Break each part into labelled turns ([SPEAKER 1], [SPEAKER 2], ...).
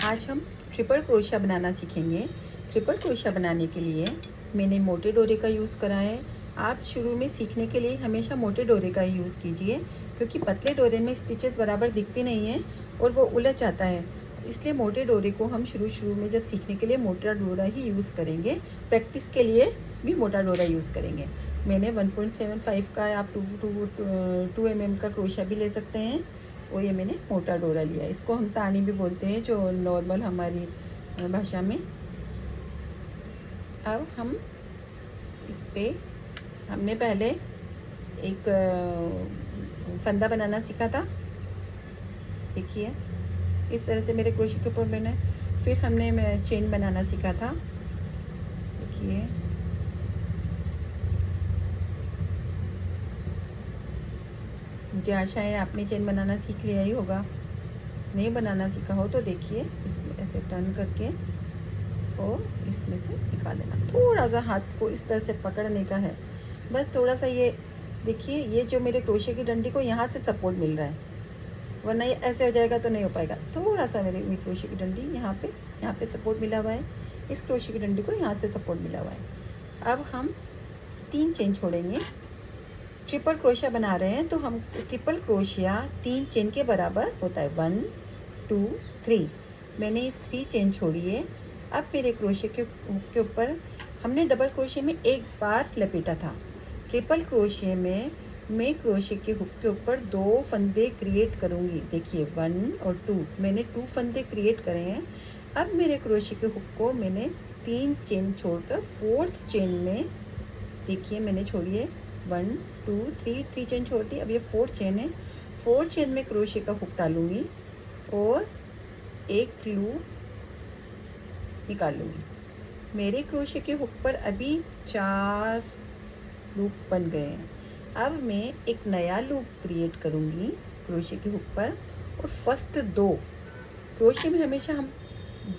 [SPEAKER 1] आज हम triple crochet बनाना सीखेंगे। ट्रिपल क्रोशिया बनाने के लिए मैंने मोटे डोरे का यूज़ करा है। आप शुरू में सीखने के लिए हमेशा मोटे डोरे का ही यूज़ कीजिए, क्योंकि पतले डोरे में स्टिचेस बराबर दिखते नहीं हैं और वो उलझ जाता है। इसलिए मोटे डोरे को हम शुरू में जब सीखने के लिए मोटा डोरा ही यूज़ करेंगे। प्रैक्टिस के लिए भी मोटा डोरा यूज़ करेंगे। मैंने 1.75 का, आप 2 mm का क्रोशिया भी ले सकते हैं। और ये मैंने मोटा डोरा लिया, इसको हम तानी भी बोलते हैं जो नॉर्मल हमारी भाषा में। अब हम इस पे हमने पहले एक फंदा बनाना सीखा था। देखिए इस तरह से मेरे क्रोशे के ऊपर मैंने, फिर हमने चेन बनाना सीखा था। देखिए मुझे आशा है आपने चेन बनाना सीख लिया ही होगा। नहीं बनाना सीखा हो तो देखिए इसको ऐसे टर्न करके और इसमें से निकाल देना। थोड़ा सा हाथ को इस तरह से पकड़ने का है, बस थोड़ा सा। ये देखिए, ये जो मेरे क्रोशे की डंडी को यहाँ से सपोर्ट मिल रहा है, वरना ये ऐसे हो जाएगा तो नहीं हो पाएगा। थोड़ा सा मेरे क्रोशे की डंडी यहाँ पे सपोर्ट मिला हुआ है। इस क्रोशे की डंडी को यहाँ से सपोर्ट मिला हुआ है। अब हम 3 चेन छोड़ेंगे। ट्रिपल क्रोशिया बना रहे हैं तो हम ट्रिपल क्रोशिया 3 चेन के बराबर होता है। 1 2 3, मैंने 3 चेन छोड़ी है। अब मेरे क्रोशिया के ऊपर हमने डबल क्रोशिया में एक बार लपेटा था। ट्रिपल क्रोशिया में मैं क्रोशिया के हुक के ऊपर 2 फंदे क्रिएट करूँगी। देखिए 1 और 2, मैंने 2 फंदे क्रिएट करे हैं। अब मेरे क्रोशिया के हुक को मैंने 3 चेन छोड़कर 4th चेन में, देखिए मैंने छोड़ी है 1 2 3 चेन छोड़ दी। अब ये 4th चेन है। 4th चेन में क्रोशिया का हुक डालूंगी और एक लूप निकाल लूँगी। मेरे क्रोशिया के हुक पर अभी 4 लूप बन गए हैं। अब मैं एक नया लूप क्रिएट करूँगी क्रोशिया के हुक पर, और फर्स्ट 2 क्रोशिया में हमेशा हम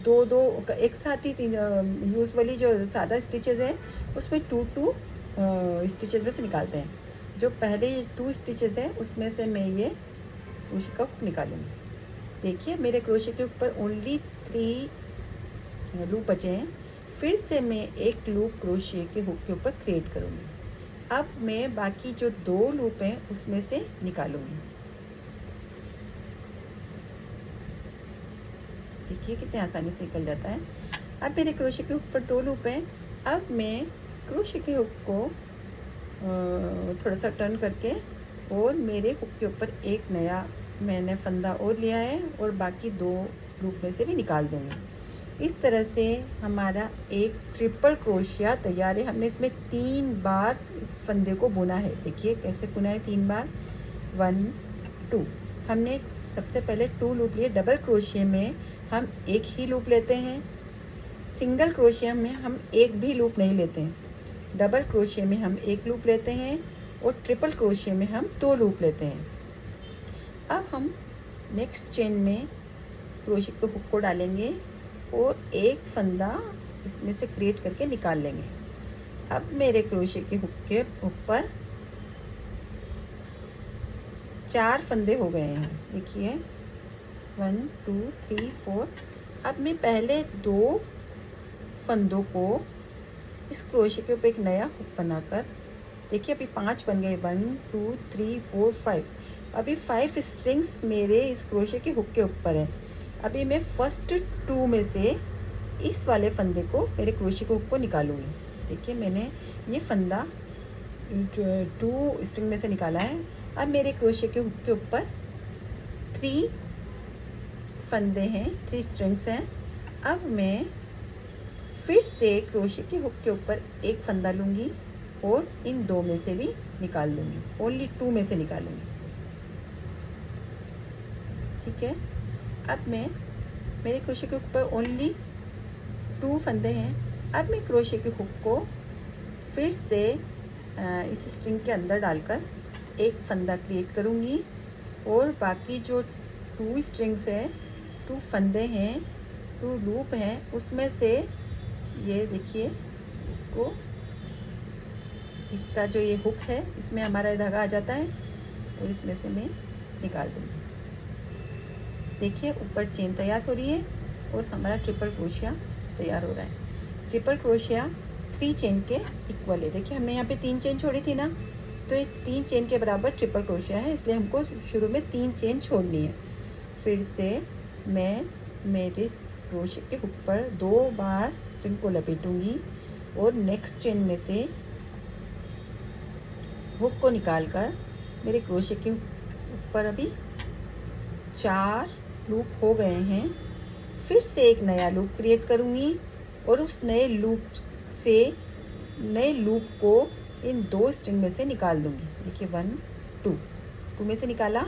[SPEAKER 1] दो एक साथ ही यूजुअली जो सादा स्टिचेस है उसमें 2 स्टिचेस में से निकालते हैं। जो पहले 2 स्टिचेस हैं उसमें से मैं ये क्रोशिया का हुक निकालूंगी। देखिए मेरे क्रोशिया के ऊपर ओनली 3 लूप बचे हैं। फिर से मैं एक लूप क्रोशिया के हुक के ऊपर क्रिएट करूँगी। अब मैं बाकी जो 2 लूप हैं उसमें से निकालूंगी। देखिए कितने आसानी से निकल जाता है। अब मेरे क्रोशिया के हुक पर 2 लूप हैं। अब मैं क्रोशिया के हुक को थोड़ा सा टर्न करके और मेरे हुक के ऊपर एक नया मैंने फंदा और लिया है और बाकी 2 लूप में से भी निकाल दूँगी। इस तरह से हमारा एक ट्रिपल क्रोशिया तैयार है। हमने इसमें 3 बार इस फंदे को बुना है। देखिए कैसे बुना है 3 बार। 1 2, हमने सबसे पहले 2 लूप लिए। डबल क्रोशिया में हम एक ही लूप लेते हैं। सिंगल क्रोशिया में हम एक भी लूप नहीं लेते हैं। डबल क्रोशिया में हम एक लूप लेते हैं और ट्रिपल क्रोशिया में हम 2 लूप लेते हैं। अब हम नेक्स्ट चेन में क्रोशिया के हुक को डालेंगे और एक फंदा इसमें से क्रिएट करके निकाल लेंगे। अब मेरे क्रोशिया के हुक के ऊपर 4 फंदे हो गए हैं। देखिए 1 2 3 4। अब मैं पहले 2 फंदों को इस क्रोशिया के ऊपर एक नया हुक बनाकर, देखिए अभी 5 बन गए। 1 2 3 4 5। अभी 5 स्ट्रिंग्स मेरे इस क्रोशिया के हुक के ऊपर है। अभी मैं फर्स्ट 2 में से इस वाले फंदे को, मेरे क्रोशिया के हुक को निकालूंगी। देखिए मैंने ये फंदा 2 स्ट्रिंग में से निकाला है। अब मेरे क्रोशिया के हुक के ऊपर 3 फंदे हैं, 3 स्ट्रिंग्स हैं। अब मैं फिर से क्रोशिया के हुक के ऊपर एक फंदा लूँगी और इन 2 में से भी निकाल लूँगी। ओनली 2 में से निकालूँगी। ठीक है। अब मैं, मेरे क्रोशिया के ऊपर ओनली 2 फंदे हैं। अब मैं क्रोशिया के हुक को फिर से इस स्ट्रिंग के अंदर डालकर एक फंदा क्रिएट करूँगी और बाकी जो 2 स्ट्रिंग्स हैं, 2 फंदे हैं, 2 लूप हैं, उसमें से ये देखिए इसको, इसका जो ये हुक है इसमें हमारा धागा आ जाता है और इसमें से मैं निकाल दूँगी। देखिए ऊपर चेन तैयार हो रही है। और हमारा ट्रिपल क्रोशिया तैयार हो रहा है। ट्रिपल क्रोशिया 3 चेन के इक्वल है। देखिए हमने यहाँ पे 3 चेन छोड़ी थी ना, तो ये 3 चेन के बराबर ट्रिपल क्रोशिया है, इसलिए हमको शुरू में 3 चेन छोड़नी है। फिर से मैं मेरे क्रोशिया के ऊपर 2 बार स्ट्रिंग को लपेटूंगी और नेक्स्ट चेन में से हुक को निकालकर मेरे क्रोशिया के ऊपर अभी 4 लूप हो गए हैं। फिर से एक नया लूप क्रिएट करूँगी और उस नए लूप को इन 2 स्ट्रिंग में से निकाल दूँगी। देखिए 1 2 में से निकाला।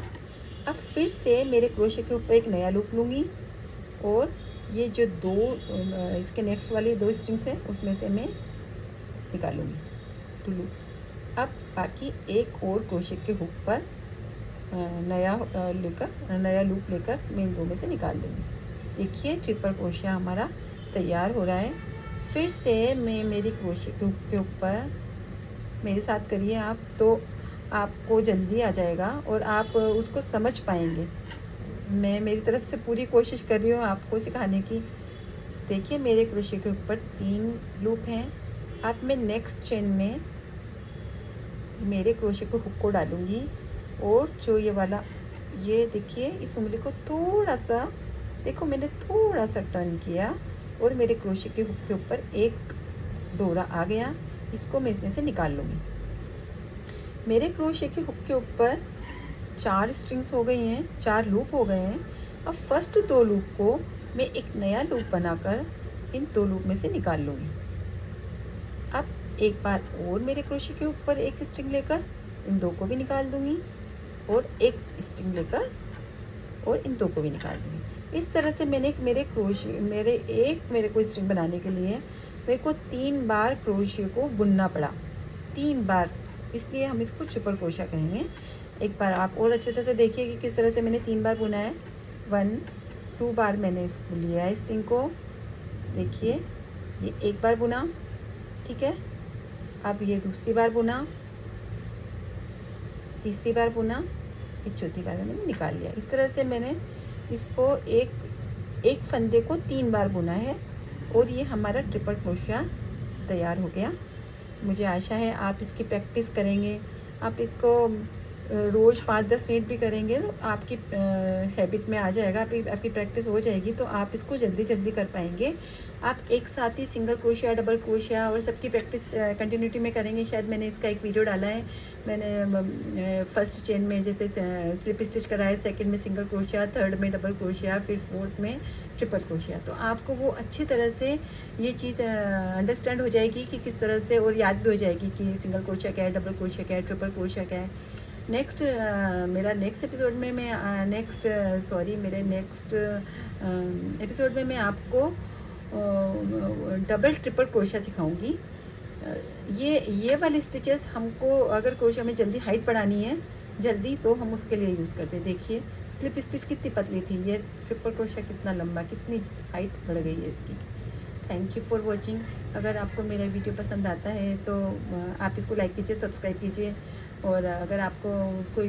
[SPEAKER 1] अब फिर से मेरे क्रोशिया के ऊपर एक नया लूप लूँगी और ये जो 2 इसके नेक्स्ट वाली 2 स्ट्रिंग्स हैं उसमें से मैं निकालूँगी 2 लूप। अब बाकी एक और क्रोशिया के हुक पर नया लूप लेकर मैं इन 2 में से निकाल दूँगी। देखिए ट्रिपल क्रोशिया हमारा तैयार हो रहा है। फिर से मैं मेरी क्रोशिया के हुक के ऊपर, मेरे साथ करिए आप, तो आपको जल्दी आ जाएगा और आप उसको समझ पाएंगे। मैं मेरी तरफ से पूरी कोशिश कर रही हूँ आपको सिखाने की। देखिए मेरे क्रोशिया के ऊपर 3 लूप हैं। अब मैं नेक्स्ट चेन में मेरे क्रोशिया के हुक को डालूँगी और जो ये वाला, ये देखिए इस उंगली को थोड़ा सा, देखो मैंने थोड़ा सा टर्न किया और मेरे क्रोशिया के हुक के ऊपर एक डोरा आ गया। इसको मैं इसमें से निकाल लूँगी। मेरे क्रोशिया के हुक के ऊपर 4 स्ट्रिंग्स हो गई हैं, 4 लूप हो गए हैं। अब फर्स्ट 2 लूप को मैं एक नया लूप बनाकर इन 2 लूप में से निकाल लूँगी। अब एक बार और मेरे क्रोशिया के ऊपर एक स्ट्रिंग लेकर इन 2 को भी निकाल दूँगी और एक स्ट्रिंग लेकर और इन 2 को भी निकाल दूँगी। इस तरह से मैंने मेरे को स्ट्रिंग बनाने के लिए मेरे को 3 बार क्रोशिया को बुनना पड़ा, 3 बार, इसलिए हम इसको ट्रिपल क्रोशिया कहेंगे। एक बार आप और अच्छे से देखिए कि किस तरह से मैंने 3 बार बुना है। 1 2 बार मैंने इसको लिया है स्ट्रिंग को। देखिए ये एक बार बुना, ठीक है। अब ये दूसरी बार बुना, तीसरी बार बुना, इस चौथी बार में मैंने निकाल लिया। इस तरह से मैंने इसको एक फंदे को 3 बार बुना है और ये हमारा ट्रिपल क्रोशिया तैयार हो गया। मुझे आशा है आप इसकी प्रैक्टिस करेंगे। आप इसको रोज़ 5-10 मिनट भी करेंगे तो आपकी हैबिट में आ जाएगा, आपकी प्रैक्टिस हो जाएगी, तो आप इसको जल्दी कर पाएंगे। आप एक साथ ही सिंगल क्रोशिया, डबल क्रोशिया और सबकी प्रैक्टिस कंटिन्यूटी में करेंगे। शायद मैंने इसका एक वीडियो डाला है। मैंने फर्स्ट चेन में जैसे स्लिप स्टिच कराया, सेकंड में सिंगल क्रोशिया, थर्ड में डबल क्रोशिया, फिर फोर्थ में ट्रिपल क्रोशिया। तो आपको वो अच्छी तरह से ये चीज़ अंडरस्टैंड हो जाएगी कि किस तरह से, और याद भी हो जाएगी कि सिंगल क्रोशिया क्या है, डबल क्रोशिया क्या है, ट्रिपल क्रोशिया क्या है। मेरा नेक्स्ट एपिसोड में मैं मेरे नेक्स्ट एपिसोड में मैं आपको डबल ट्रिपल क्रोशिया सिखाऊंगी। ये वाले स्टिचेस हमको अगर क्रोशिया में जल्दी हाइट बढ़ानी है जल्दी, तो हम उसके लिए यूज़ करते हैं। देखिए स्लिप स्टिच कितनी पतली थी, ये ट्रिपल क्रोशिया कितना लंबा, कितनी हाइट बढ़ गई है इसकी। Thank you for watching. अगर आपको मेरा वीडियो पसंद आता है तो आप इसको लाइक कीजिए, सब्सक्राइब कीजिए। और अगर आपको कोई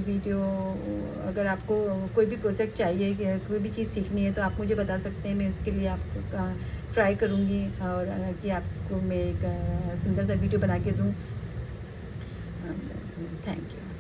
[SPEAKER 1] भी प्रोजेक्ट चाहिए, कोई भी चीज़ सीखनी है, तो आप मुझे बता सकते हैं। मैं उसके लिए आपको ट्राई करूँगी और कि आपको मैं एक सुंदर सा वीडियो बना के दूँ। Thank you.